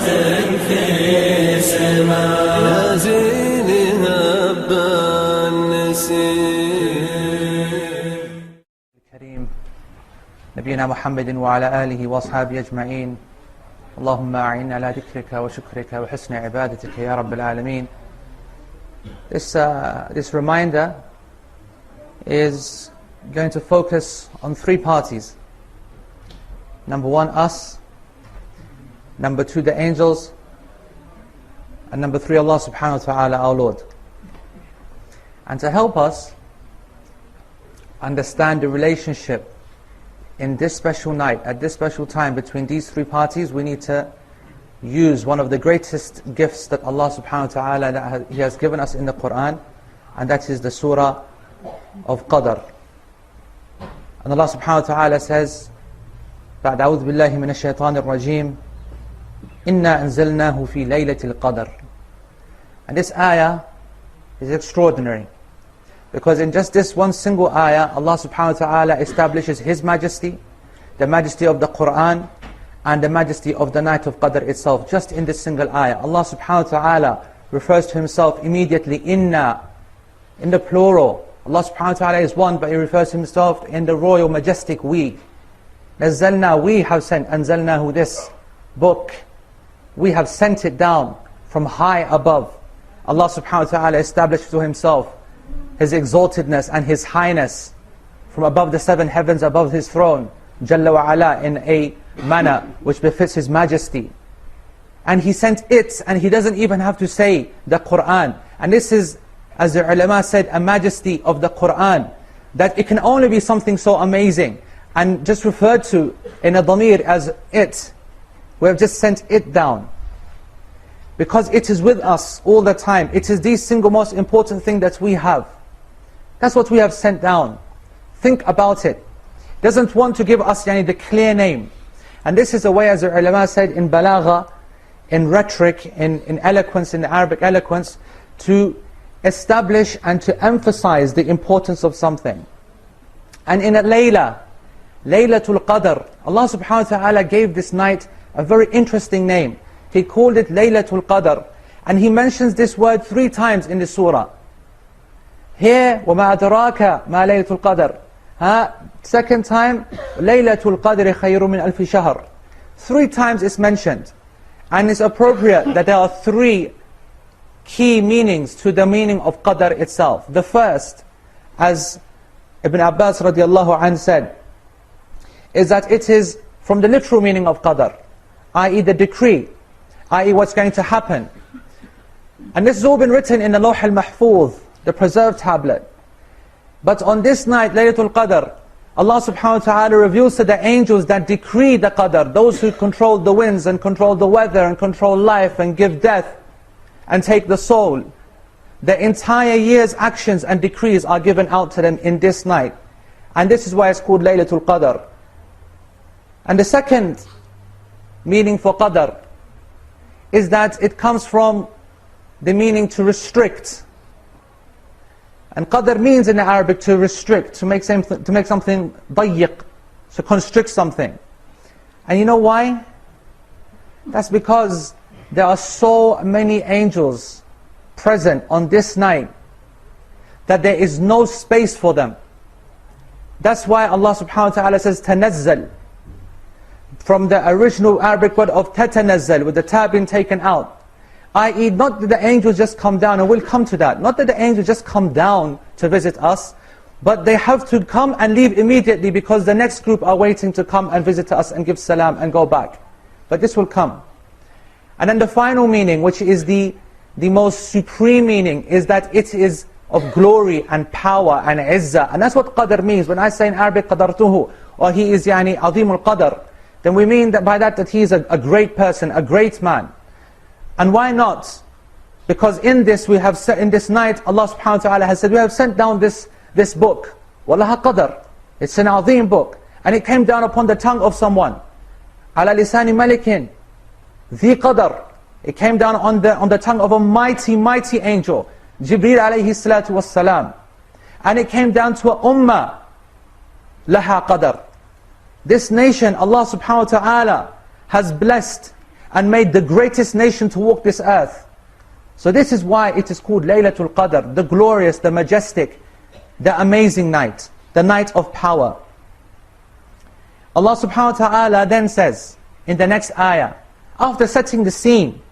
في سماء يا زين هب النسيم. الكريم نبينا محمد وعلى آله وأصحابه أجمعين. اللهم أعنا على ذكرك وشكرك وحسن عبادتك يا رب العالمين. This reminder is going to focus on three parties. Number one, us. Number two, the angels. And number three, Allah subhanahu wa ta'ala, our Lord. And to help us understand the relationship in this special night, at this special time between these three parties, we need to use one of the greatest gifts that Allah subhanahu wa ta'ala that He has given us in the Quran, and that is the surah of Qadr. And Allah subhanahu wa ta'ala says, بعد أعوذ بالله من الشيطان الرجيم إنا أنزلناه في ليلة القدر. And this ayah is extraordinary, because in just this one single ayah, Allah subhanahu wa ta'ala establishes His majesty, the majesty of the Quran, and the majesty of the night of Qadr itself. Just in this single ayah, Allah subhanahu wa ta'ala refers to Himself immediately, inna, in the plural. Allah subhanahu wa ta'ala is one, but He refers to Himself in the royal, majestic we. Nazzalna, we have sent, anzalnahu, this book, we have sent it down from high above. Allah subhanahu wa ta'ala established to Himself His exaltedness and His highness from above the seven heavens, above His throne, Jalla wa ala, in a manner which befits His majesty. And He sent it, and He doesn't even have to say the Qur'an. And this is, as the ulama said, a majesty of the Qur'an, that it can only be something so amazing and just referred to in a dhamir as it. We have just sent it down, because it is with us all the time. It is the single most important thing that we have. That's what we have sent down. Think about it. Doesn't want to give us the clear name. And this is a way, as the ulama said, in balagha, in rhetoric, in eloquence, in Arabic eloquence, to establish and to emphasize the importance of something. And in a Laylat al Qadr, Allah subhanahu wa ta'ala gave this night a very interesting name. He called it Laylat al Qadr. And He mentions this word 3 times in the surah. Here, وَمَا أَدْرَاكَ مَا لَيْلَةُ الْقَدْرِ. Second time, لَيْلَةُ الْقَدْرِ خَيْرٌ مِنْ أَلْفِ شَهْرٍ. 3 times it's mentioned. And it's appropriate that there are 3 key meanings to the meaning of Qadr itself. The first, as Ibn Abbas radiallahu anhu said, is that it is from the literal meaning of Qadr, i.e. the decree, i.e. what's going to happen. And this has all been written in the Lawh al-Mahfuz, the preserved tablet. But on this night, Laylat al Qadr, Allah subhanahu wa ta'ala reveals to the angels that decree the Qadr, those who control the winds and control the weather and control life and give death and take the soul. The entire year's actions and decrees are given out to them in this night. And this is why it's called Laylat al Qadr. And the second meaning for Qadr is that it comes from the meaning to restrict. And Qadr means in the Arabic to restrict, to make something ضيق, to constrict something. And you know why? That's because there are so many angels present on this night that there is no space for them. That's why Allah subhanahu wa ta'ala says تنزل, from the original Arabic word of تتنزل, with the ta being taken out. I.e., not that the angels just come down, and we'll come to that. Not that the angels just come down to visit us, but they have to come and leave immediately, because the next group are waiting to come and visit us and give salam and go back. But this will come. And then the final meaning, which is the most supreme meaning, is that it is of glory and power and izzah. And that's what Qadr means. When I say in Arabic, qadartuhu, or he is azim al-Qadr, then we mean that by that he is a great person, a great man. And why not? Because in this we have in this night, Allah subhanahu wa ta'ala has said, we have sent down this book. Wallaha Qadr. It's an azim book. And it came down upon the tongue of someone. Ala lisani malikin. Dhi Qadr. It came down on the tongue of a mighty, mighty angel. Jibreel alayhi salatu wassalam. And it came down to a ummah. Laha Qadr. This nation, Allah subhanahu wa ta'ala has blessed and made the greatest nation to walk this earth. So this is why it is called Laylat al Qadr, the glorious, the majestic, the amazing night, the night of power. Allah subhanahu wa ta'ala then says in the next ayah, after setting the scene,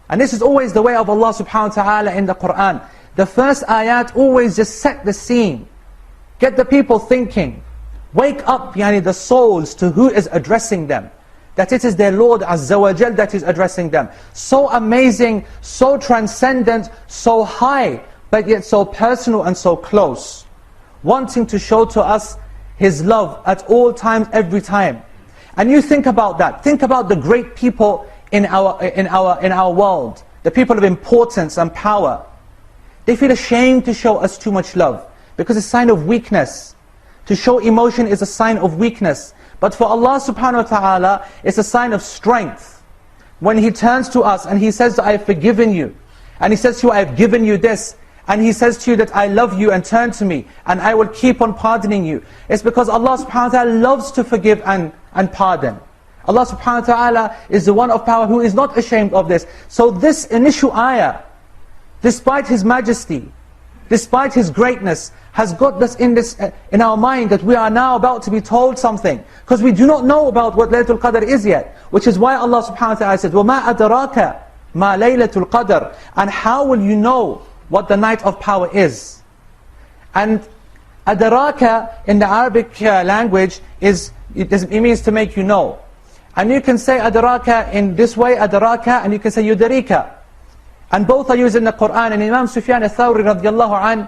and this is always the way of Allah subhanahu wa ta'ala in the Qur'an, the first ayat always just set the scene, get the people thinking, wake up the souls to who is addressing them, that it is their Lord Azza wa Jal that is addressing them. So amazing, so transcendent, so high, but yet so personal and so close, wanting to show to us His love at all times, every time. And you think about that. Think about the great people in our world, the people of importance and power. They feel ashamed to show us too much love because it's a sign of weakness. To show emotion is a sign of weakness. But for Allah subhanahu wa ta'ala, it's a sign of strength. When He turns to us and He says, I have forgiven you, and He says to you, I have given you this, and He says to you that I love you and turn to me, and I will keep on pardoning you. It's because Allah subhanahu wa ta'ala loves to forgive and pardon. Allah subhanahu wa ta'ala is the one of power who is not ashamed of this. So this initial ayah, despite His majesty, despite His greatness, has got us in our mind that we are now about to be told something. Because we do not know about what Laylat al Qadr is yet. Which is why Allah subhanahu wa ta'ala said, وَمَا أَدْرَاكَ مَا لَيْلَةُ الْقَدْرِ. And how will you know what the night of power is? And adraka in the Arabic language it means to make you know. And you can say adraka in this way, adraka, and you can say yudarika. And both are used in the Qur'an. And Imam Sufyan al-Thawri radiallahu anh,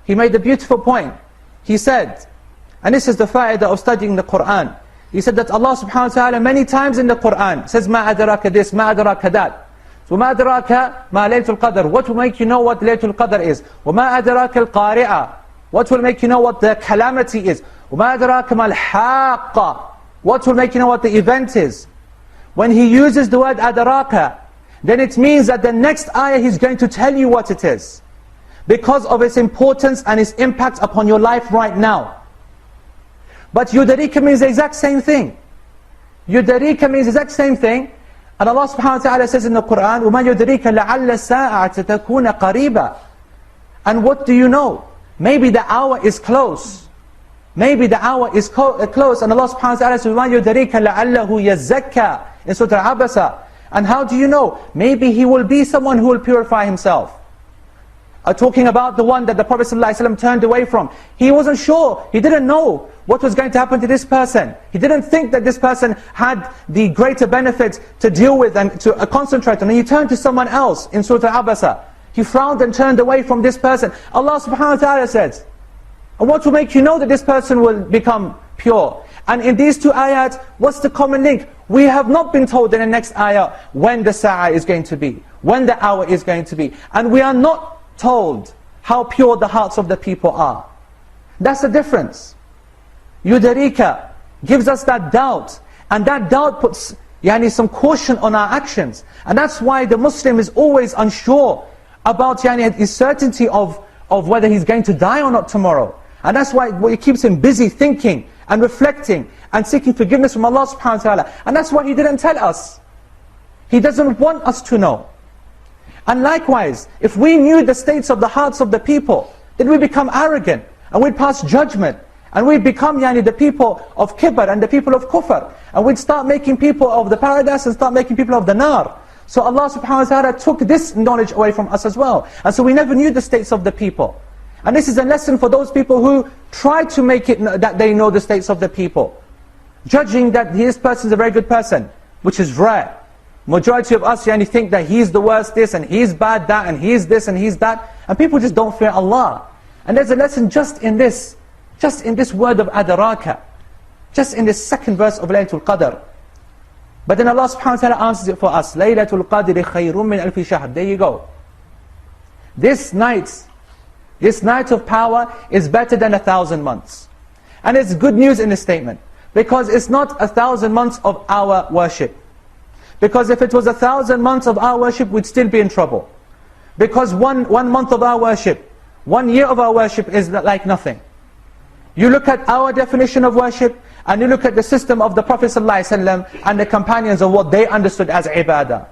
he made a beautiful point. He said, and this is the fa'idah of studying the Qur'an. He said that Allah subhanahu wa ta'ala many times in the Qur'an says, ma adraka this, ma adraka that. So ma adraka ma laylatul qadr. What will make you know what laylatul qadr is? Wa ma adraka al-qari'ah. What will make you know what the calamity is? Wa ma adraka ma al-haqqa. What will make you know what the event is? When he uses the word adraka, then it means that the next ayah He's going to tell you what it is, because of its importance and its impact upon your life right now. But yudarika means the exact same thing. Yudarika means the exact same thing. And Allah subhanahu wa ta'ala says in the Qur'an, وَمَا يُدْرِيكَ لَعَلَّ السَّاعَةَ تَكُونَ قَرِيبًا. And what do you know? Maybe the hour is close. Maybe the hour is close. And Allah subhanahu wa ta'ala says, وَمَا يُدْرِيكَ لَعَلَّهُ يَزَّكَّى in Surah Al-Abasa. And how do you know? Maybe he will be someone who will purify himself. Talking about the one that the Prophet ﷺ turned away from. He wasn't sure. He didn't know what was going to happen to this person. He didn't think that this person had the greater benefit to deal with and to concentrate on. And he turned to someone else in Surah Al-Abasa. He frowned and turned away from this person. Allah subhanahu wa ta'ala says, and what will make you know that this person will become pure? And in these two ayat, what's the common link? We have not been told in the next ayah when the sa'a is going to be, when the hour is going to be. And we are not told how pure the hearts of the people are. That's the difference. Yudarika gives us that doubt, and that doubt puts some caution on our actions. And that's why the Muslim is always unsure about his certainty of whether he's going to die or not tomorrow. And that's why it keeps him busy thinking and reflecting and seeking forgiveness from Allah subhanahu wa ta'ala. And that's why He didn't tell us. He doesn't want us to know. And likewise, if we knew the states of the hearts of the people, then we become arrogant, and we'd pass judgment, and we'd become the people of kibr and the people of kufr, and we'd start making people of the paradise and start making people of the nar. So Allah subhanahu wa ta'ala took this knowledge away from us as well. And so we never knew the states of the people. And this is a lesson for those people who try to make it that they know the states of the people, judging that this person is a very good person, which is rare. Majority of us think that he's the worst this, and he's bad that, and he's this, and he's that. And people just don't fear Allah. And there's a lesson just in this word of adraka, just in this second verse of Laylat al Qadr. But then Allah subhanahu wa ta'ala answers it for us. Laylat al Qadr khayrun min alfi shahr. There you go. This night of power is better than 1,000 months. And it's good news in this statement, because it's not 1,000 months of our worship. Because if it was 1,000 months of our worship, we'd still be in trouble. Because one month of our worship, 1 year of our worship is like nothing. You look at our definition of worship, and you look at the system of the Prophet ﷺ and the companions of what they understood as ibadah.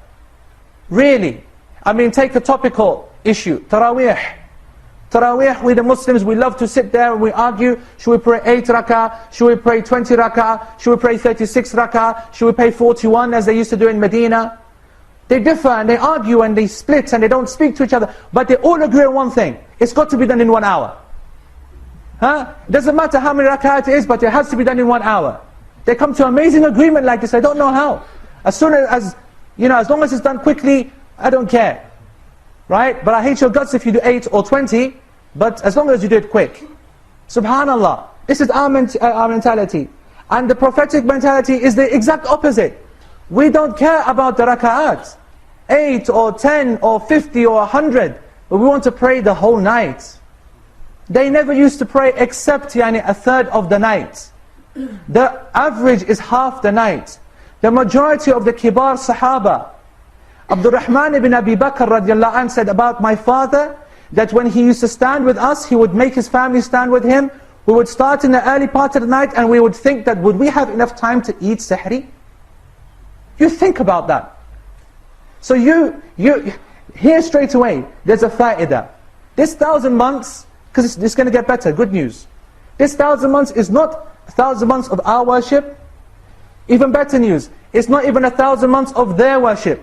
Really, I mean, take a topical issue, Taraweeh. Taraweeh, we the Muslims, we love to sit there and we argue, should we pray 8 rak'ah, should we pray 20 rak'ah, should we pray 36 rak'ah, should we pray 41 as they used to do in Medina? They differ and they argue and they split and they don't speak to each other, but they all agree on one thing: it's got to be done in 1 hour. It doesn't matter how many rak'ah it is, but it has to be done in 1 hour. They come to amazing agreement like this. I don't know how. As soon as, as long as it's done quickly, I don't care. Right? But I hate your guts if you do 8 or 20, but as long as you do it quick. Subhanallah. This is our mentality. And the prophetic mentality is the exact opposite. We don't care about the raka'at. 8 or 10 or 50 or 100. But we want to pray the whole night. They never used to pray except a third of the night. The average is half the night. The majority of the kibar sahaba, Abdurrahman ibn Abi Bakr radiallahu anh said about my father, that when he used to stand with us, he would make his family stand with him. We would start in the early part of the night and we would think that would we have enough time to eat sahri? You think about that. So you here straight away, there's a fa'idah. This 1,000 months, because it's going to get better, good news. This 1,000 months is not 1,000 months of our worship. Even better news, it's not even 1,000 months of their worship.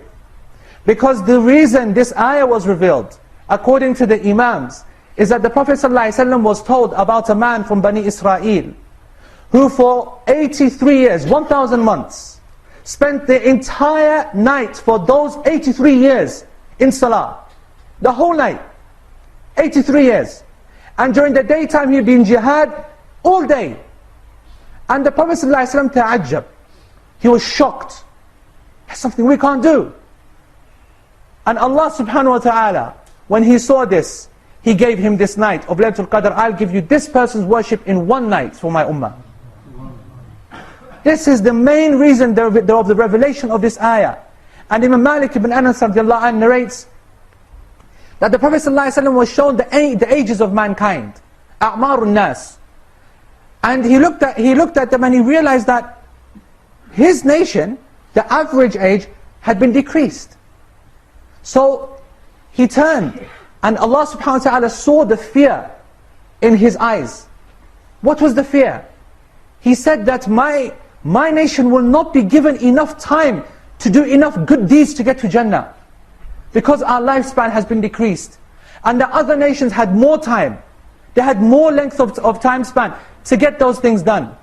Because the reason this ayah was revealed, according to the Imams, is that the Prophet ﷺ was told about a man from Bani Israel, who for 83 years, 1,000 months, spent the entire night for those 83 years in salah. The whole night. 83 years. And during the daytime he'd be in jihad all day. And the Prophet ﷺ ta'ajjab. He was shocked. That's something we can't do. And Allah subhanahu wa ta'ala, when He saw this, He gave him this night of Laylat al Qadr. I'll give you this person's worship in one night for my ummah. This is the main reason of the revelation of this ayah. And Imam Malik ibn Anas radiallahu anh narrates that the Prophet ﷺ was shown the ages of mankind. A'marun nas. And he looked at them and he realized that his nation, the average age, had been decreased. So he turned, and Allah subhanahu wa ta'ala saw the fear in his eyes. What was the fear? He said that my nation will not be given enough time to do enough good deeds to get to Jannah. Because our lifespan has been decreased. And the other nations had more time. They had more length of time span to get those things done.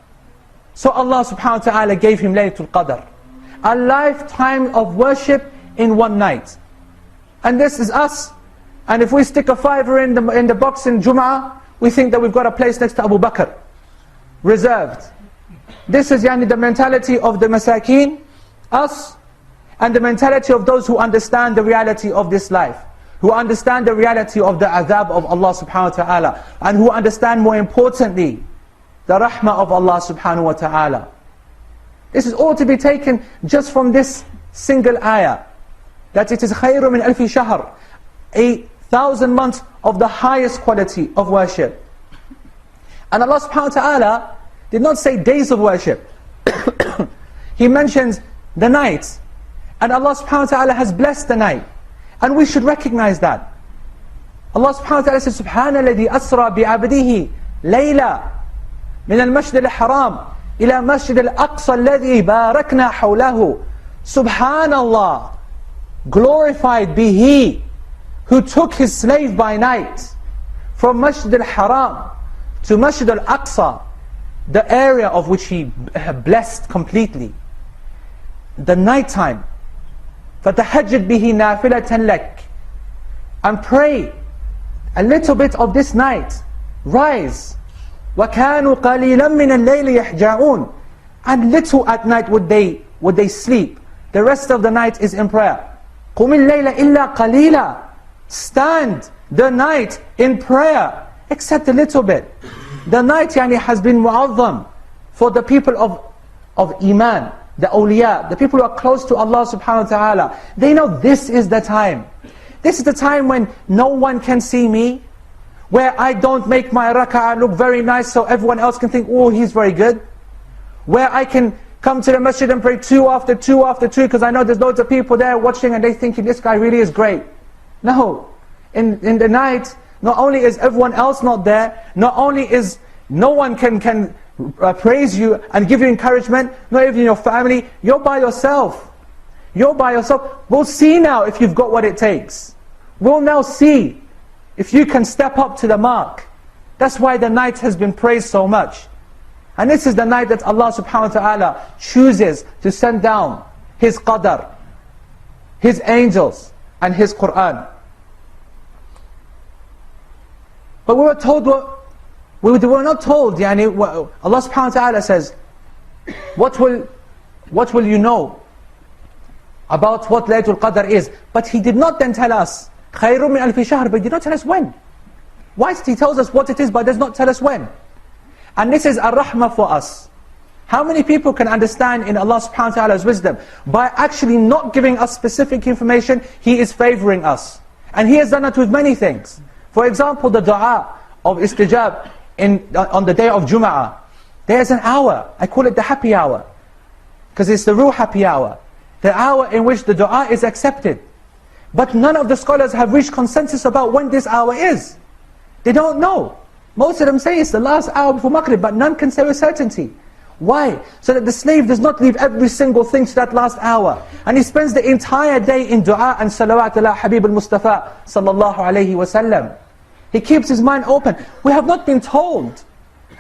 So Allah subhanahu wa ta'ala gave him Laylat al Qadr. A lifetime of worship in one night. And this is us. And if we stick a fiver in the box in Jum'ah, we think that we've got a place next to Abu Bakr. Reserved. This is the mentality of the masakeen, us, and the mentality of those who understand the reality of this life. Who understand the reality of the adhab of Allah subhanahu wa ta'ala. And who understand more importantly, the rahmah of Allah subhanahu wa ta'ala. This is all to be taken just from this single ayah. That it is khayru min alfi shahr. 1,000 months of the highest quality of worship. And Allah subhanahu wa ta'ala did not say days of worship. He mentions the night. And Allah subhanahu wa ta'ala has blessed the night. And we should recognize that. Allah subhanahu wa ta'ala says, سبحان الذي أسرى بعبده ليلة من المسجد الحرام إلى مسجد الأقصى الذي باركنا حوله. Subhanallah, glorified be He who took His slave by night from Masjid al-Haram to Masjid al-Aqsa, the area of which He blessed completely. The night time. فَتَحَجِّدْ بِهِ نَافِلَةً لَكَ. And pray a little bit of this night. Rise. وَكَانُوا قَلِيلًا مِنَ اللَّيْلِ يَحْجَعُونَ. And little at night would they sleep. The rest of the night is in prayer. قُمِ اللَّيْلَ إِلَّا قَلِيلًا. Stand the night in prayer, except a little bit. The night has been mu'azzam for the people of Iman, the awliya, the people who are close to Allah subhanahu wa ta'ala. They know this is the time. This is the time when no one can see me, where I don't make my rak'ah look very nice so everyone else can think, oh, he's very good. where I can come to the masjid and pray 2 after 2 after 2 because I know there's loads of people there watching and they thinking this guy really is great. No. In the night, not only is everyone else not there, not only is no one can praise you and give you encouragement, not even your family, you're by yourself. You're by yourself. We'll see now if you've got what it takes. We'll now see if you can step up to the mark. That's why the night has been praised so much. And this is the night that Allah subhanahu wa ta'ala chooses to send down His Qadr, His angels, and His Qur'an. But we were told, we were not told, Allah subhanahu wa ta'ala says, what will you know about what Laylat al Qadr is? But He did not then tell us, خَيْرٌ مِنْ أَلْفِ شَهْرٍ, but He did not tell us when. Why? He tells us what it is, but does not tell us when. And this is a rahmah for us. How many people can understand in Allah subhanahu wa ta'ala's wisdom? By actually not giving us specific information, He is favoring us. And He has done it with many things. For example, the dua of istijab on the day of Jum'ah. There's an hour, I call it the happy hour. Because it's the real happy hour. The hour in which the dua is accepted. But none of the scholars have reached consensus about when this hour is. They don't know. Most of them say it's the last hour before Maghrib, but none can say with certainty. Why? So that the slave does not leave every single thing to that last hour. And he spends the entire day in dua and salawat ala Habib al-Mustafa sallallahu alayhi wa sallam. He keeps his mind open. We have not been told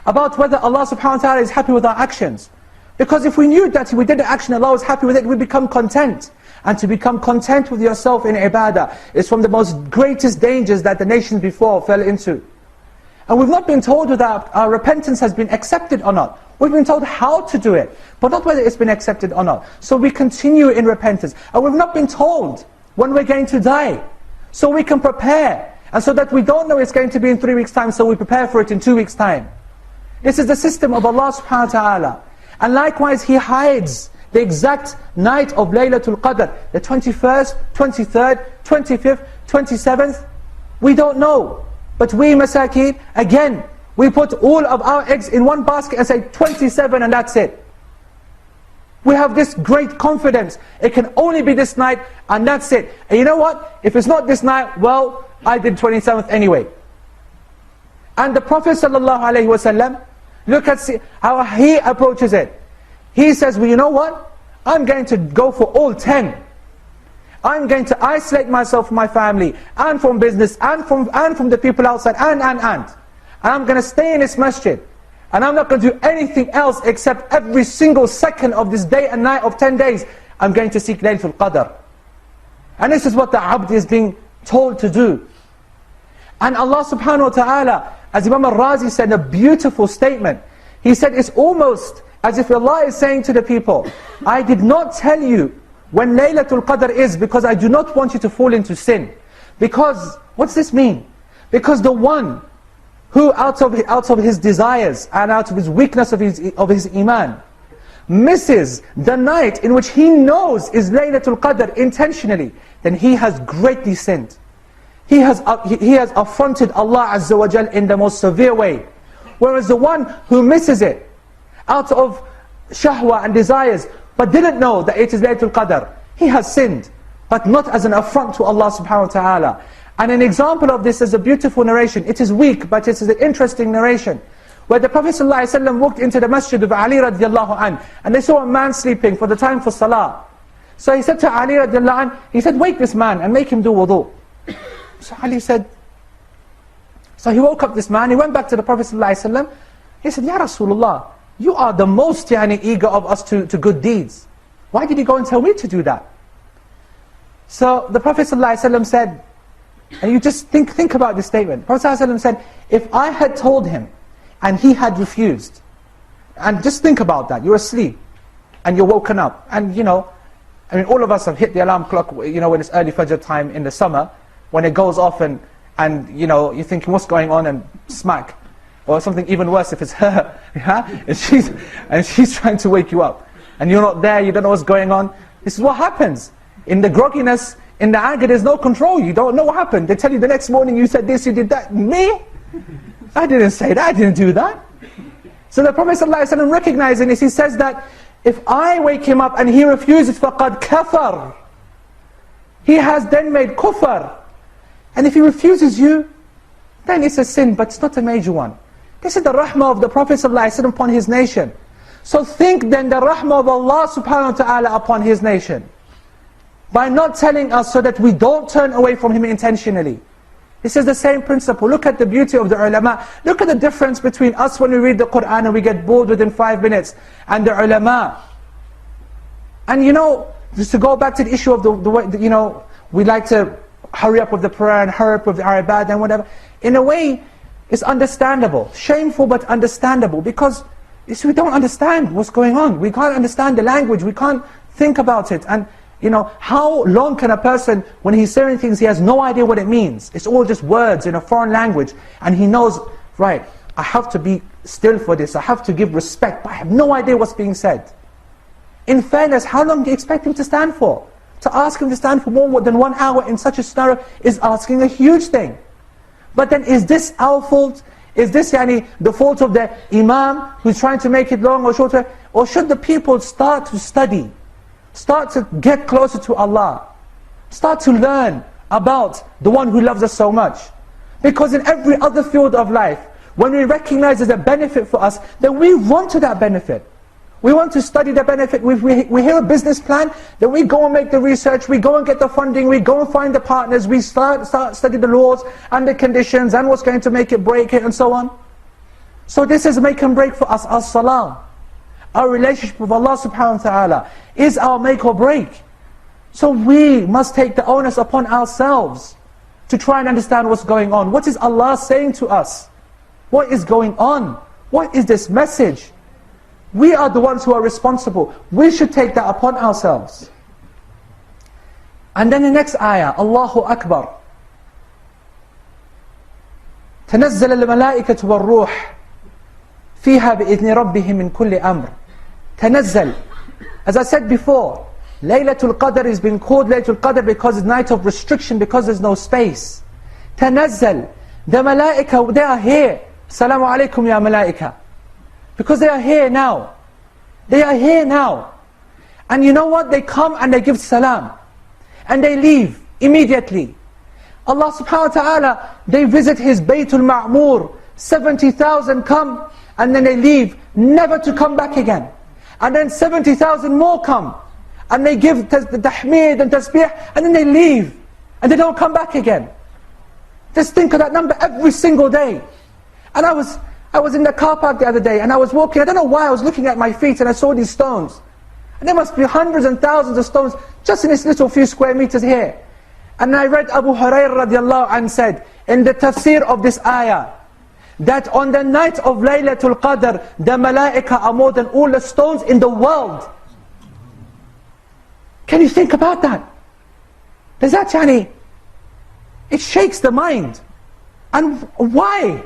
about whether Allah subhanahu wa ta'ala is happy with our actions. Because if we knew that we did the action, Allah was happy with it, we become content. And to become content with yourself in ibadah is from the most greatest dangers that the nations before fell into. And we've not been told whether our repentance has been accepted or not. We've been told how to do it, but not whether it's been accepted or not. So we continue in repentance. And we've not been told when we're going to die. So we can prepare. And so that we don't know it's going to be in 3 weeks' time, so we prepare for it in 2 weeks' time. This is the system of Allah subhanahu wa ta'ala. And likewise, He hides the exact night of Laylat al Qadr, the 21st, 23rd, 25th, 27th. We don't know. But we masakeen, again, we put all of our eggs in one basket and say 27 and that's it. We have this great confidence. It can only be this night and that's it. And you know what? If it's not this night, well, I did 27th anyway. And the Prophet ﷺ, look at how he approaches it. He says, well, you know what? I'm going to go for all 10. I'm going to isolate myself from my family, and from business, and from the people outside, and I'm going to stay in this masjid. And I'm not going to do anything else except every single second of this day and night of 10 days, I'm going to seek Laylat al Qadr. And this is what the abd is being told to do. And Allah subhanahu wa ta'ala, as Imam al-Razi said, a beautiful statement. He said, it's almost as if Allah is saying to the people, I did not tell you when Laylat al Qadr is because I do not want you to fall into sin. Because, what's this mean? Because the one who out of his desires and out of his weakness of his iman, misses the night in which he knows is Laylat al Qadr intentionally, then he has greatly sinned. He has affronted Allah Azza wa Jal in the most severe way. Whereas the one who misses it out of shahwa and desires, but didn't know that it is Laylat al Qadr, he has sinned, but not as an affront to Allah subhanahu wa ta'ala. And an example of this is a beautiful narration. It is weak, but it is an interesting narration. Where the Prophet ﷺ walked into the masjid of Ali radiallahu anh, and they saw a man sleeping for the time for salah. So he said to Ali radiallahu anh, he said, wake this man and make him do wudu. So Ali said, so he woke up this man, he went back to the Prophet ﷺ, he said, Ya Rasulullah, you are the most eager of us to good deeds. Why did you go and tell me to do that? So the Prophet ﷺ said, and you just think about this statement. The Prophet ﷺ said, if I had told him and he had refused, and just think about that, you're asleep and you're woken up, and all of us have hit the alarm clock, when it's early Fajr time in the summer, when it goes off and you're thinking what's going on, and smack, or something even worse if it's her, and she's trying to wake you up, and you're not there, you don't know what's going on. This is what happens. In the grogginess, in the anger, there's no control. You don't know what happened. They tell you the next morning, you said this, you did that. Me? I didn't say that, I didn't do that. So the Prophet ﷺ recognizing this, he says that if I wake him up and he refuses, فَقَدْ كَفَرْ, he has then made kufr. And if he refuses you, then it's a sin, but it's not a major one. This is the rahmah of the Prophet ﷺ upon his nation. So think then the rahmah of Allah subhanahu wa ta'ala upon his nation, by not telling us so that we don't turn away from him intentionally. This is the same principle. Look at the beauty of the ulama. Look at the difference between us when we read the Qur'an and we get bored within 5 minutes, and the ulama. And you know, just to go back to the issue of the way, you know, we like to hurry up with the prayer and hurry up with our ibadah and whatever. In a way, it's understandable. Shameful, but understandable. Because you see, we don't understand what's going on. We can't understand the language. We can't think about it. And you know, how long can a person, when he's saying things, he has no idea what it means. It's all just words in a foreign language. And he knows, right, I have to be still for this. I have to give respect, but I have no idea what's being said. In fairness, how long do you expect him to stand for? To ask him to stand for more than 1 hour in such a scenario is asking a huge thing. But then is this our fault? Is this the fault of the imam who's trying to make it long or shorter? Or should the people start to study? Start to get closer to Allah. Start to learn about the one who loves us so much. Because in every other field of life, when we recognize there's a benefit for us, then we run to that benefit. We want to study the benefit. We hear a business plan, then we go and make the research, we go and get the funding, we go and find the partners, we start study the laws and the conditions and what's going to make it, break it, and so on. So this is make and break for us. As-salam, our relationship with Allah subhanahu wa ta'ala, is our make or break. So we must take the onus upon ourselves to try and understand what's going on. What is Allah saying to us? What is going on? What is this message? We are the ones who are responsible. We should take that upon ourselves. And then the next ayah, Allahu Akbar. تنزل الملائكة والروح فيها بإذن ربهم من كل أمر. تنزل. As I said before, Laylat al Qadr is being called Laylat al Qadr because it's night of restriction, because there's no space. تنزل. The malaika, they are here. Assalamu alaikum ya malaika. Because they are here now. They are here now. And you know what? They come and they give salam. And they leave immediately. Allah subhanahu wa ta'ala, they visit His Baytul Ma'mur. 70,000 come and then they leave, never to come back again. And then 70,000 more come. And they give tahmeed and tasbih, and then they leave. And they don't come back again. Just think of that number every single day. And I was in the car park the other day, and I was walking, I don't know why, I was looking at my feet and I saw these stones. And there must be hundreds and thousands of stones just in this little few square meters here. And I read Abu Hurairah radiallahu anhu said, in the tafsir of this ayah, that on the night of Laylat al Qadr, the malaika are more than all the stones in the world. Can you think about that? Does that, it shakes the mind. And why?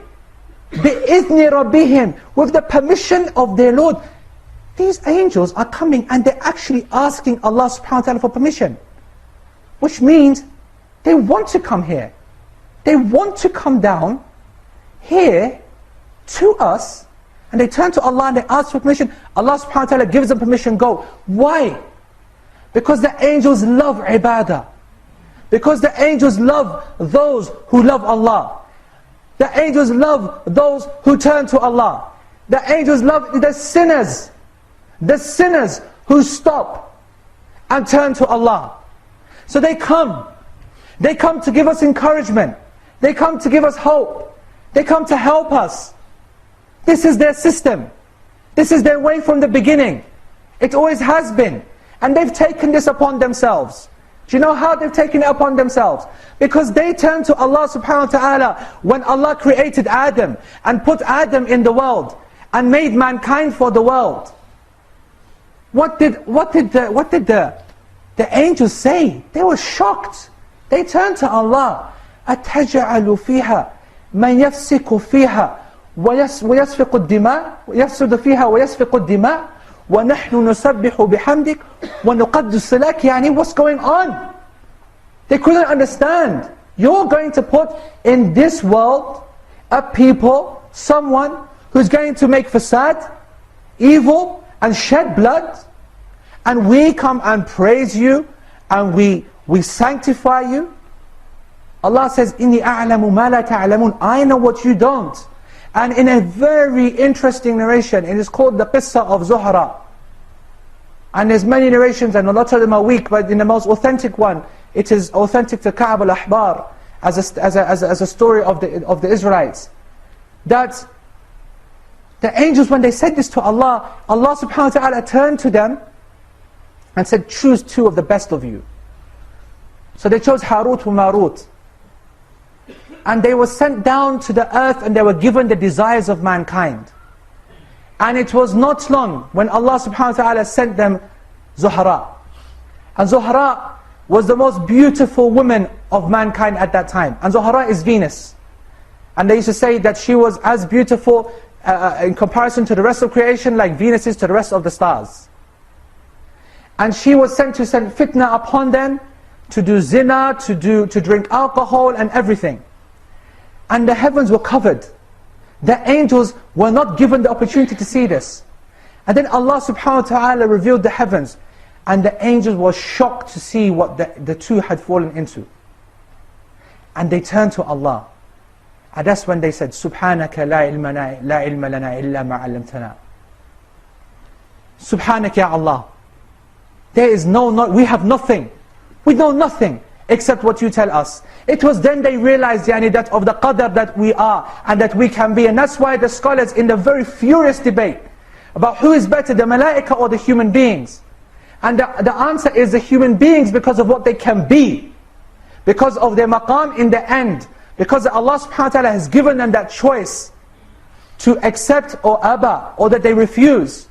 بِإِذْنِ رَبِّهِمْ, with the permission of their Lord. These angels are coming and they're actually asking Allah subhanahu wa ta'ala for permission. Which means they want to come here. They want to come down here to us, and they turn to Allah and they ask for permission. Allah subhanahu wa ta'ala gives them permission, go. Why? Because the angels love ibadah. Because the angels love those who love Allah. The angels love those who turn to Allah. The angels love the sinners. The sinners who stop and turn to Allah. So they come. They come to give us encouragement. They come to give us hope. They come to help us. This is their system. This is their way from the beginning. It always has been. And they've taken this upon themselves. Do you know how they've taken it upon themselves? Because they turned to Allah subhanahu wa ta'ala when Allah created Adam and put Adam in the world and made mankind for the world. What did the angels say? They were shocked. They turned to Allah. أَتَجْعَلُ فِيهَا مَنْ يَفْسِكُ فِيهَا وَيَسْفِقُ الدِّمَاء يَفْسُدُ فِيهَا وَيَسْفِقُ الدِّمَاء وَنَحْنُ نُسَبِّحُ بِحَمْدِكَ وَنُقَدِّسُ لَكَ. Yani, what's going on? They couldn't understand. You're going to put in this world a people, someone who's going to make fasad, evil, and shed blood, and we come and praise you, and we sanctify you? Allah says, إِنِّي أَعْلَمُ مَا لَا تَعْلَمُونَ, I know what you don't. And in a very interesting narration, it is called the Qissa of Zuhra. And there's many narrations, and a lot of them are weak, but in the most authentic one, it is authentic to Ka'b al-Ahbar, as a story of the Israelites. That the angels, when they said this to Allah, Allah subhanahu wa ta'ala turned to them and said, choose two of the best of you. So they chose Harut and Marut. And they were sent down to the earth, and they were given the desires of mankind. And it was not long when Allah subhanahu wa ta'ala sent them Zuhra. And Zuhra was the most beautiful woman of mankind at that time. And Zuhra is Venus. And they used to say that she was as beautiful in comparison to the rest of creation, like Venus is to the rest of the stars. And she was sent to send fitna upon them, to do zina, to drink alcohol and everything. And the heavens were covered. The angels were not given the opportunity to see this. And then Allah subhanahu wa ta'ala revealed the heavens. And the angels were shocked to see what the two had fallen into. And they turned to Allah. And that's when they said, Subhanaka la ilma lana illa ma 'allamtana. Subhanaka ya Allah. There is we have nothing. We know nothing except what you tell us. It was then they realized, that of the qadr that we are and that we can be. And that's why the scholars, in the very furious debate about who is better, the malaika or the human beings. And the answer is the human beings, because of what they can be. Because of their maqam in the end. Because Allah subhanahu wa ta'ala has given them that choice to accept or aba, or that they refuse.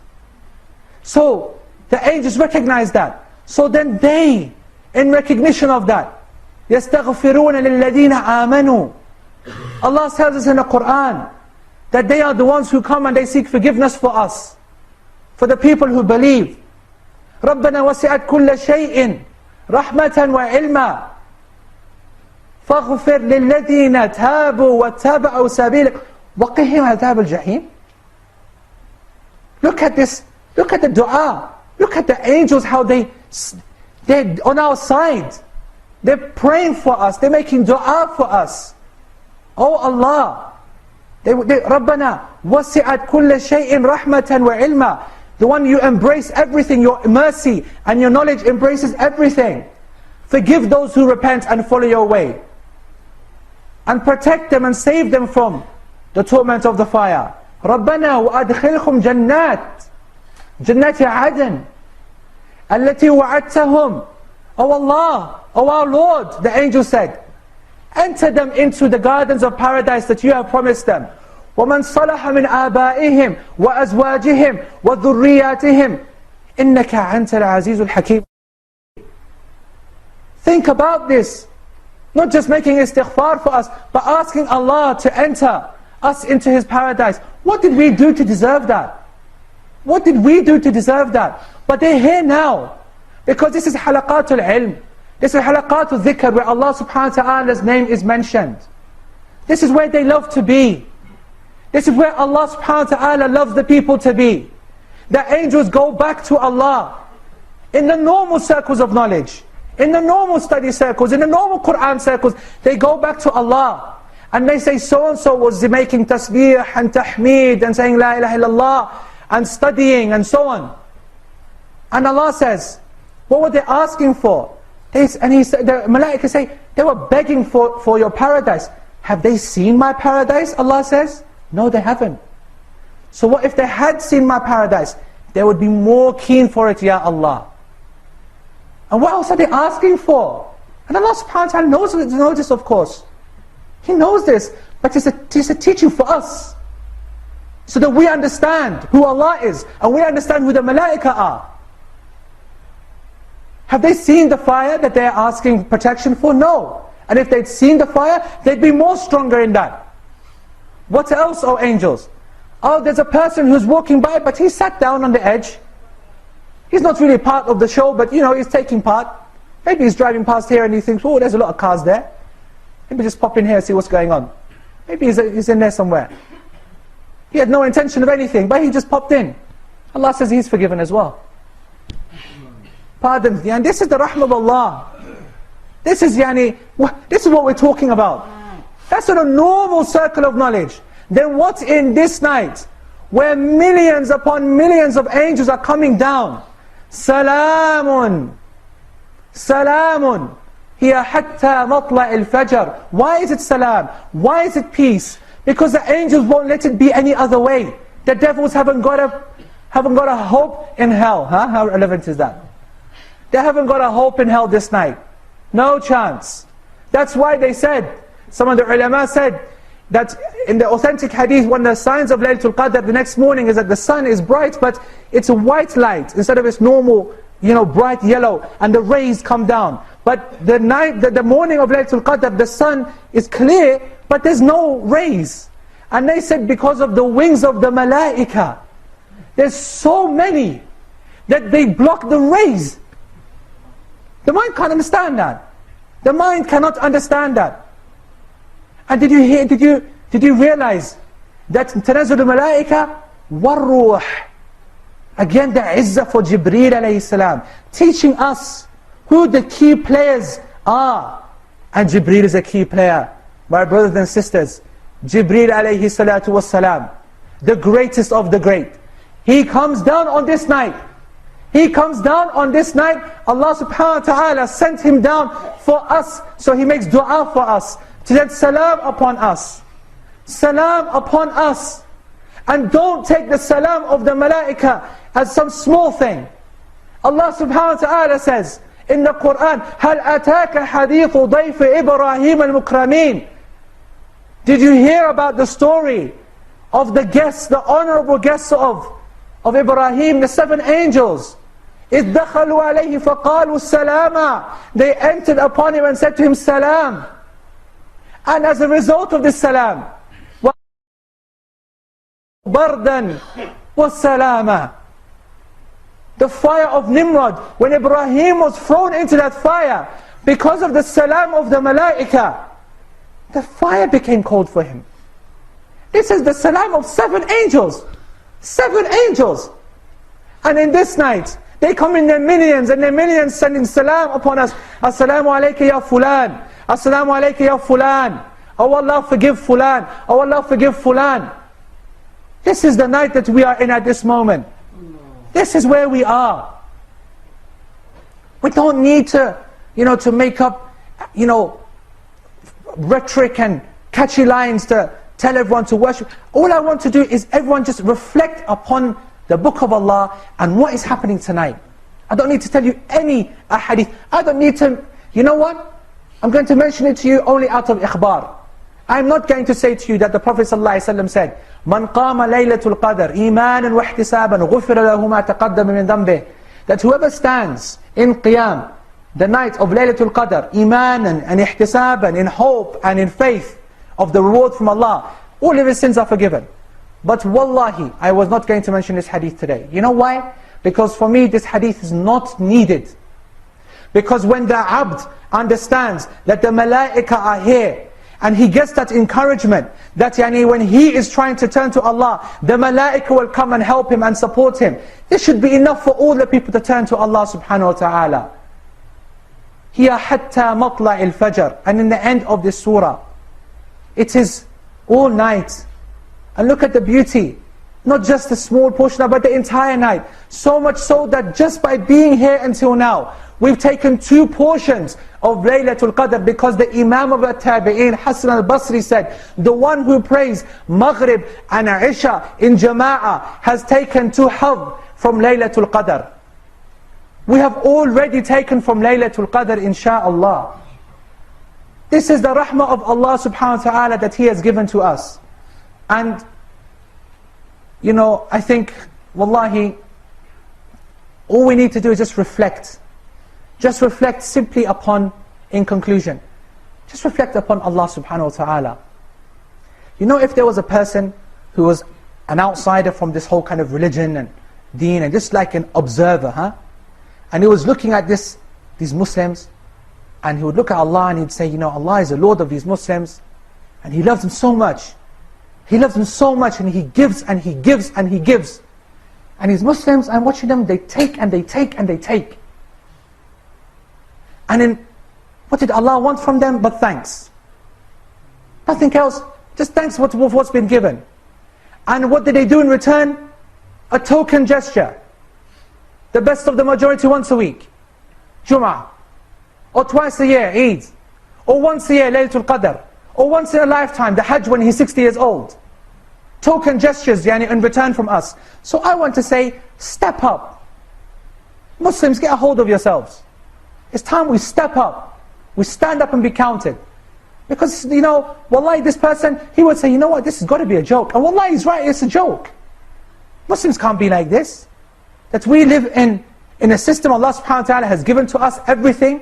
So the angels recognize that. So then they, in recognition of that, يَسْتَغْفِرُونَ لِلَّذِينَ آمَنُوا. Allah tells us in the Qur'an that they are the ones who come and they seek forgiveness for us, for the people who believe. رَبَّنَا وَسِعَتْ كُلَّ شَيْءٍ رَحْمَةً وَعِلْمًا فَاغْفِرْ لِلَّذِينَ تَابُوا وَاتَّبَعُوا سَبِيلَكَ وَقِهِمْ عَذَابَ الْجَحِيمِ. Look at this, look at the dua, look at the angels, how they're on our side. They're praying for us, they're making dua for us. Oh Allah, رَبَّنَا وَسِعَتْ كُلَّ شَيْءٍ رَحْمَةً وَعِلْمًا. The one you embrace everything, your mercy and your knowledge embraces everything. Forgive those who repent and follow your way. And protect them and save them from the torment of the fire. رَبَّنَا وَأَدْخِلْهُمْ جَنَّاتِ عَدْنٍ الَّتِي وَعَدْتَهُمْ. Oh Allah, oh our Lord, the angel said, enter them into the gardens of paradise that you have promised them. وَمَنْ صَلَحَ مِنْ آبَائِهِمْ وَأَزْوَاجِهِمْ وَذُرِّيَّاتِهِمْ إِنَّكَ أَنْتَ الْعَزِيزُ الْحَكِيمُ. Think about this. Not just making istighfar for us, but asking Allah to enter us into His paradise. What did we do to deserve that? What did we do to deserve that? But they're here now. Because this is halaqatul ilm. This is halaqatul dhikr, where Allah subhanahu wa ta'ala's name is mentioned. This is where they love to be. This is where Allah subhanahu wa ta'ala loves the people to be. The angels go back to Allah in the normal circles of knowledge, in the normal study circles, in the normal Qur'an circles. They go back to Allah and they say, so-and-so was making tasbih and tahmeed and saying la ilaha illallah and studying and so on. And Allah says, what were they asking for? And He said, the malaika say, they were begging for your paradise. Have they seen my paradise? Allah says, no, they haven't. So what if they had seen my paradise? They would be more keen for it, Ya Allah. And what else are they asking for? And Allah subhanahu wa ta'ala knows this, of course. He knows this, but it's a teaching for us. So that we understand who Allah is, and we understand who the malaika are. Have they seen the fire that they're asking protection for? No. And if they'd seen the fire, they'd be more stronger in that. What else, oh angels? Oh, there's a person who's walking by, but he sat down on the edge. He's not really part of the show, but he's taking part. Maybe he's driving past here and he thinks, oh, there's a lot of cars there. Maybe just pop in here and see what's going on. Maybe he's in there somewhere. He had no intention of anything, but he just popped in. Allah says he's forgiven as well. Pardon. And this is the rahmah of Allah. This is what we're talking about. That's not a normal circle of knowledge. Then what in this night, where millions upon millions of angels are coming down? Salamun. Salamun. Hiya hatta matla' al-fajr. Why is it salam? Why is it peace? Because the angels won't let it be any other way. The devils haven't got a hope in hell. How relevant is that? They haven't got a hope in hell this night. No chance. That's why they said, some of the ulama said, that in the authentic hadith, one of the signs of Laylat al Qadr the next morning is that the sun is bright, but it's a white light instead of its normal, bright yellow, and the rays come down. But the morning of Laylat al Qadr, the sun is clear, but there's no rays. And they said because of the wings of the malaika, there's so many that they block the rays. The mind can't understand that. The mind cannot understand that. And did you realize that Tanazzul al-Malaika war-ruh, again the izzah for Jibreel alayhi salam, teaching us who the key players are. And Jibreel is a key player. My brothers and sisters, Jibreel alayhi salatu wassalam, the greatest of the great. He comes down on this night. He comes down on this night. Allah subhanahu wa ta'ala sent him down for us. So he makes dua for us. To say salam upon us. Salam upon us. And don't take the salam of the malaika as some small thing. Allah subhanahu wa ta'ala says in the Quran, هَلْ أَتَاكَ حَدِيثُ ضَيْفِ إِبْرَاهِيمَ الْمُكْرَمِينَ. Did you hear about the story of the guests, the honorable guests of Ibrahim, the 7 angels? إِذْ دَخَلُوا عَلَيْهِ فَقَالُوا السَّلَامَ. They entered upon him and said to him, salam. And as a result of this salam, bardan was-salama. The fire of Nimrod, when Ibrahim was thrown into that fire, because of the salam of the malaika, the fire became cold for him. This is the salam of 7 angels. 7 angels. And in this night, they come in their millions and their millions sending salam upon us. Assalamu alayka ya fulan. Assalamu alayka ya fulan. Oh Allah forgive fulan. Oh Allah forgive fulan. This is the night that we are in at this moment. This is where we are. We don't need to, to make up, rhetoric and catchy lines to tell everyone to worship. All I want to do is everyone just reflect upon the book of Allah and what is happening tonight. I don't need to tell you any ahadith. I don't need to, you know what? I'm going to mention it to you only out of ikhbar. I'm not going to say to you that the Prophet ﷺ said, Man qama laylatul qadr imanan wa ihtisaban ghufira lahu ma taqaddama min dhanbih. That whoever stands in qiyam, the night of Laylatul Qadr, imanan and ihtisaban, in hope and in faith of the reward from Allah, all of his sins are forgiven. But wallahi, I was not going to mention this hadith today. You know why? Because for me this hadith is not needed. Because when the abd understands that the malaika are here, and he gets that encouragement, that when he is trying to turn to Allah, the malaika will come and help him and support him. This should be enough for all the people to turn to Allah subhanahu wa ta'ala. Hiya hatta matla' al-fajr. And in the end of this surah, it is all night. And look at the beauty. Not just a small portion of it, but the entire night. So much so that just by being here until now, we've taken 2 portions of Laylat al Qadr, because the Imam of al-Tabi'in, Hassan al-Basri, said, the one who prays Maghrib and Isha in Jama'ah has taken 2 hadh from Laylat al Qadr. We have already taken from Laylat al Qadr, insha'Allah. This is the rahmah of Allah subhanahu wa ta'ala that He has given to us. And, I think, wallahi, all we need to do is just reflect. Just reflect simply upon, in conclusion, just reflect upon Allah subhanahu wa ta'ala. If there was a person who was an outsider from this whole kind of religion and deen, and just like an observer, and he was looking at these Muslims, and he would look at Allah and he'd say, Allah is the Lord of these Muslims, and He loves them so much. He loves them so much, and he gives and he gives and he gives. And these Muslims, I'm watching them, they take and they take and they take. And then, what did Allah want from them but thanks? Nothing else, just thanks for what's been given. And what did they do in return? A token gesture. The best of the majority once a week, Jum'ah. Or twice a year, Eid. Or once a year, Laylat al Qadr. Or once in a lifetime, the Hajj when he's 60 years old. Token gestures in return from us. So I want to say, step up. Muslims, get a hold of yourselves. It's time we step up. We stand up and be counted. Because, wallahi, this person, he would say, you know what, this has got to be a joke. And wallahi, he's right, it's a joke. Muslims can't be like this. That we live in a system Allah subhanahu wa ta'ala has given to us everything.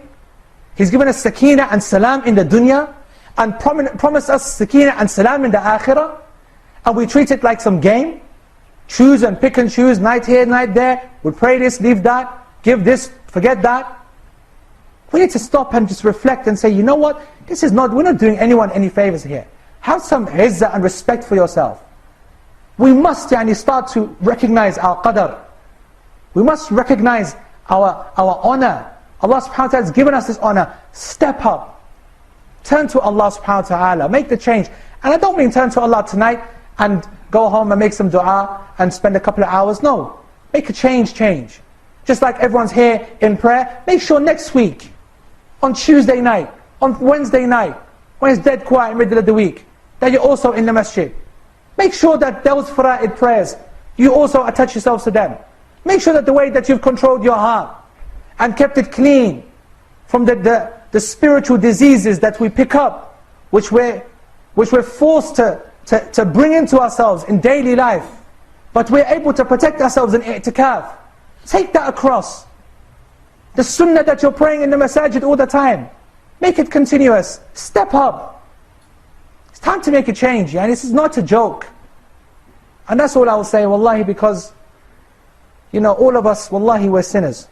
He's given us sakeenah and salam in the dunya, and promised us sakeenah and salam in the akhirah. And we treat it like some game. Choose and pick and choose, night here, night there. We pray this, leave that, give this, forget that. We need to stop and just reflect and say, you know what, we're not doing anyone any favors here. Have some izzah and respect for yourself. We must start to recognize our qadr. We must recognize our honor. Allah subhanahu wa ta'ala has given us this honor. Step up. Turn to Allah subhanahu wa ta'ala. Make the change. And I don't mean turn to Allah tonight and go home and make some dua and spend a couple of hours. No. Make a change. Just like everyone's here in prayer, make sure next week, on Tuesday night, on Wednesday night, when it's dead quiet in the middle of the week, that you're also in the masjid. Make sure that those fara'id prayers, you also attach yourselves to them. Make sure that the way that you've controlled your heart and kept it clean from the spiritual diseases that we pick up, which we're forced to bring into ourselves in daily life, but we're able to protect ourselves in i'tikaf. Take that across. The sunnah that you're praying in the masajid all the time, make it continuous. Step up. It's time to make a change, and this is not a joke. And that's all I will say, wallahi, because all of us, wallahi, we're sinners.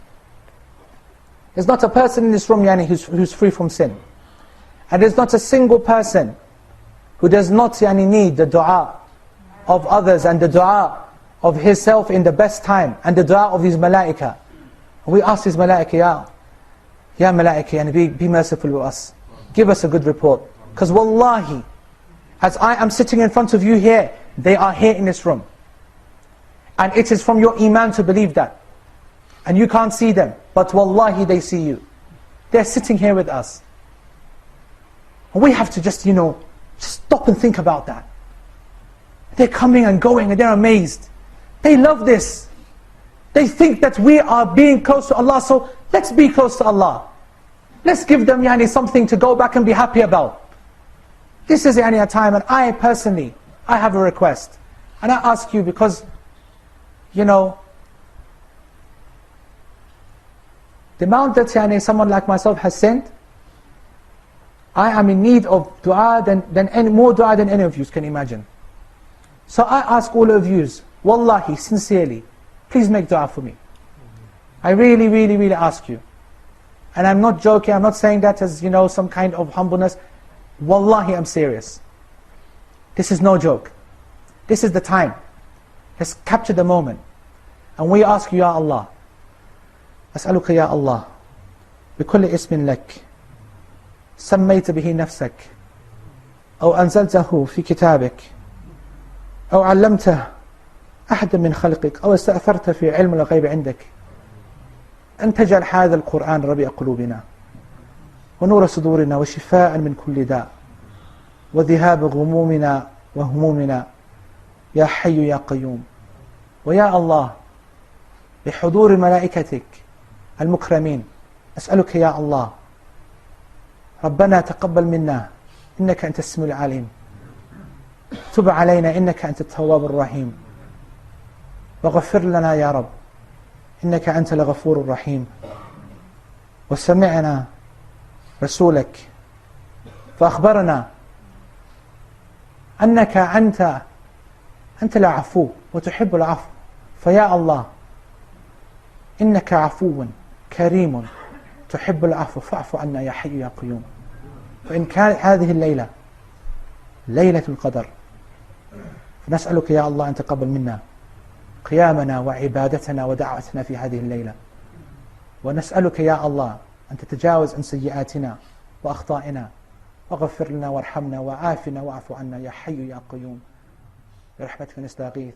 There's not a person in this room who's free from sin. And there's not a single person who does not need the dua of others and the dua of himself in the best time and the dua of these malaika. We ask these malaika, Ya malaika, and be merciful with us. Give us a good report. Because wallahi, as I am sitting in front of you here, they are here in this room. And it is from your iman to believe that. And you can't see them, but wallahi they see you. They're sitting here with us. And we have to just stop and think about that. They're coming and going and they're amazed. They love this. They think that we are being close to Allah, so let's be close to Allah. Let's give them something to go back and be happy about. This is a time, and I personally, I have a request. And I ask you because, the amount that someone like myself has sinned, I am in need of dua more dua than any of you can imagine. So I ask all of you, wallahi, sincerely, please make dua for me. I really, really, really ask you. And I'm not joking, I'm not saying that as some kind of humbleness. Wallahi, I'm serious. This is no joke. This is the time. Let's capture the moment. And we ask you, Ya Allah, أسألك يا الله بكل اسم لك سميت به نفسك أو أنزلته في كتابك أو علمته أحد من خلقك أو استأثرت في علم الغيب عندك أن تجعل هذا القرآن ربيع قلوبنا ونور صدورنا وشفاء من كل داء وذهاب غمومنا وهمومنا يا حي يا قيوم. ويا الله بحضور ملائكتك المكرمين أسألك يا الله ربنا تقبل منا إنك أنت السميع العليم تب علينا إنك أنت التواب الرحيم واغفر لنا يا رب إنك أنت الغفور الرحيم. وسمعنا رسولك فأخبرنا أنك أنت العفو وتحب العفو. فيا الله إنك عفو كريم تحب العفو فاعف عنا يا حي يا قيوم. فإن كانت هذه الليلة ليلة القدر نسألك يا الله أن تقبل منا قيامنا وعبادتنا ودعوتنا في هذه الليلة، ونسألك يا الله أن تتجاوز عن سيئاتنا وأخطائنا، واغفر لنا وارحمنا وعافنا واعف عنا يا حي يا قيوم، برحمتك نستغيث.